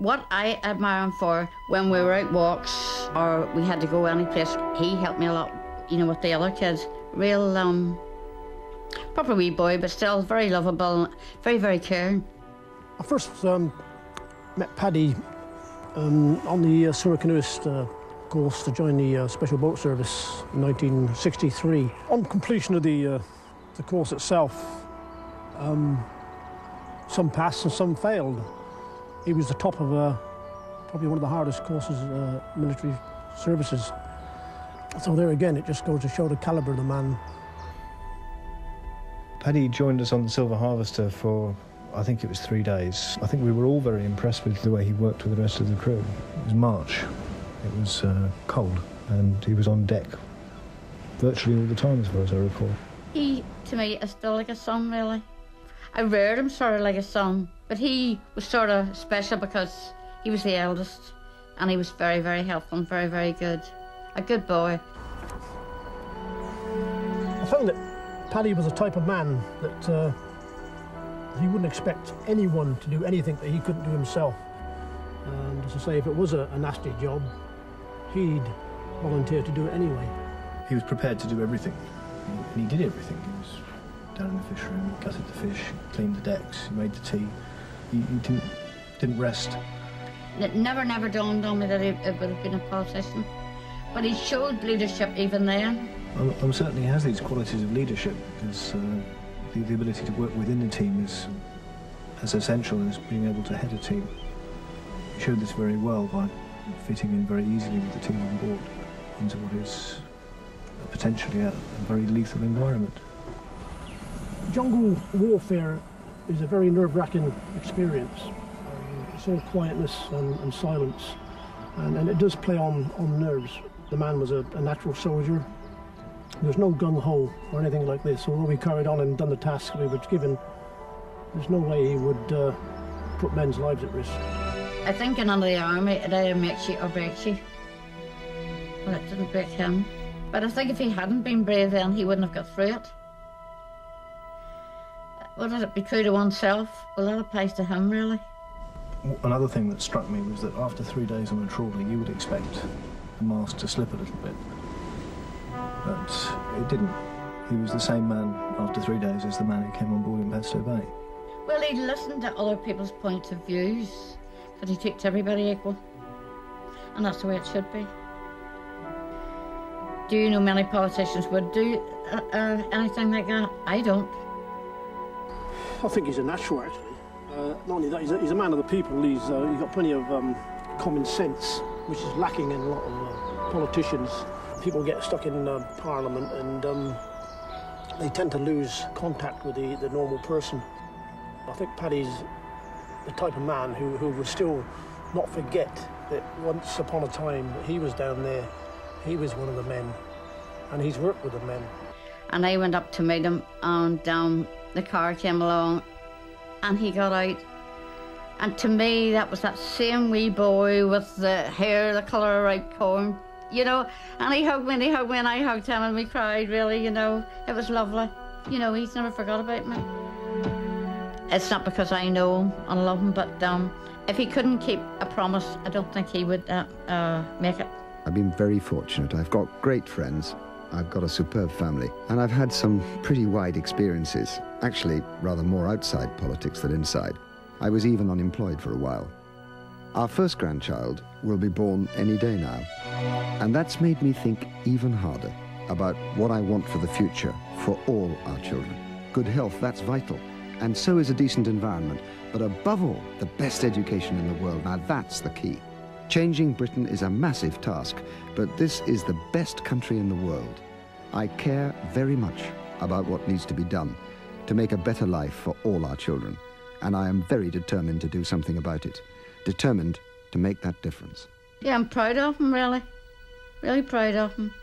What I admire him for, when we were out walks or we had to go any place, he helped me a lot, you know, with the other kids. Real, proper wee boy, but still very lovable, very, very caring. I first met Paddy on the Surrey-Canoeist course to join the Special Boat Service in 1963. On completion of the course itself, some passed and some failed. He was the top of probably one of the hardest courses military services. So there again, it just goes to show the calibre of the man. Paddy joined us on the Silver Harvester for, I think it was 3 days. I think we were all very impressed with the way he worked with the rest of the crew. It was March, it was cold, and he was on deck virtually all the time, as far as I recall. He, to me, is still like a son, really. I reared him sort of like a son, but he was sort of special because he was the eldest, and he was very, very helpful and very, very good. A good boy. I found that Paddy was the type of man that he wouldn't expect anyone to do anything that he couldn't do himself. And as I say, if it was a nasty job, he'd volunteer to do it anyway. He was prepared to do everything, and he did everything. He was down in the fish room, he gutted the fish, he cleaned the decks, he made the tea. He didn't rest. It never dawned on me that he would have been a politician. But he showed leadership even then. Certainly has these qualities of leadership, because the ability to work within the team is as essential as being able to head a team. He showed this very well by fitting in very easily with the team on board into what is potentially a very lethal environment. Jungle warfare is a very nerve-wracking experience. It's all quietness and silence, and it does play on nerves. The man was a natural soldier. There was no gung-ho or anything like this. Although we carried on and done the task we were given, there's no way he would put men's lives at risk. I think in under the army, it either makes you or breaks you. Well, it didn't break him. But I think if he hadn't been brave then, he wouldn't have got through it. Would it be true to oneself? Well, that applies to him, really. Another thing that struck me was that after 3 days on a trawler, you would expect the mask to slip a little bit. But it didn't. He was the same man after 3 days as the man who came on board in Padstow Bay. Well, he listened to other people's points of views, but he treats everybody equal. And that's the way it should be. Do you know many politicians would do anything like that? I don't. I think he's a natural, actually. Not only that, he's a man of the people. He's got plenty of common sense, which is lacking in a lot of politicians. People get stuck in Parliament and they tend to lose contact with the normal person. I think Paddy's the type of man who would still not forget that once upon a time he was down there, he was one of the men, and he's worked with the men. And I went up to meet him, and the car came along, and he got out. And to me, that was that same wee boy with the hair the colour of ripe corn, you know. And he hugged me, and he hugged me, and I hugged him, and we cried, really, you know. It was lovely. You know, he's never forgot about me. It's not because I know him and love him, but if he couldn't keep a promise, I don't think he would make it. I've been very fortunate. I've got great friends. I've got a superb family, and I've had some pretty wide experiences, actually rather more outside politics than inside. I was even unemployed for a while. Our first grandchild will be born any day now, and that's made me think even harder about what I want for the future for all our children. Good health, that's vital, and so is a decent environment, but above all, the best education in the world. Now that's the key. Changing Britain is a massive task, but this is the best country in the world. I care very much about what needs to be done to make a better life for all our children, and I am very determined to do something about it, determined to make that difference. Yeah, I'm proud of him, really. Really proud of him.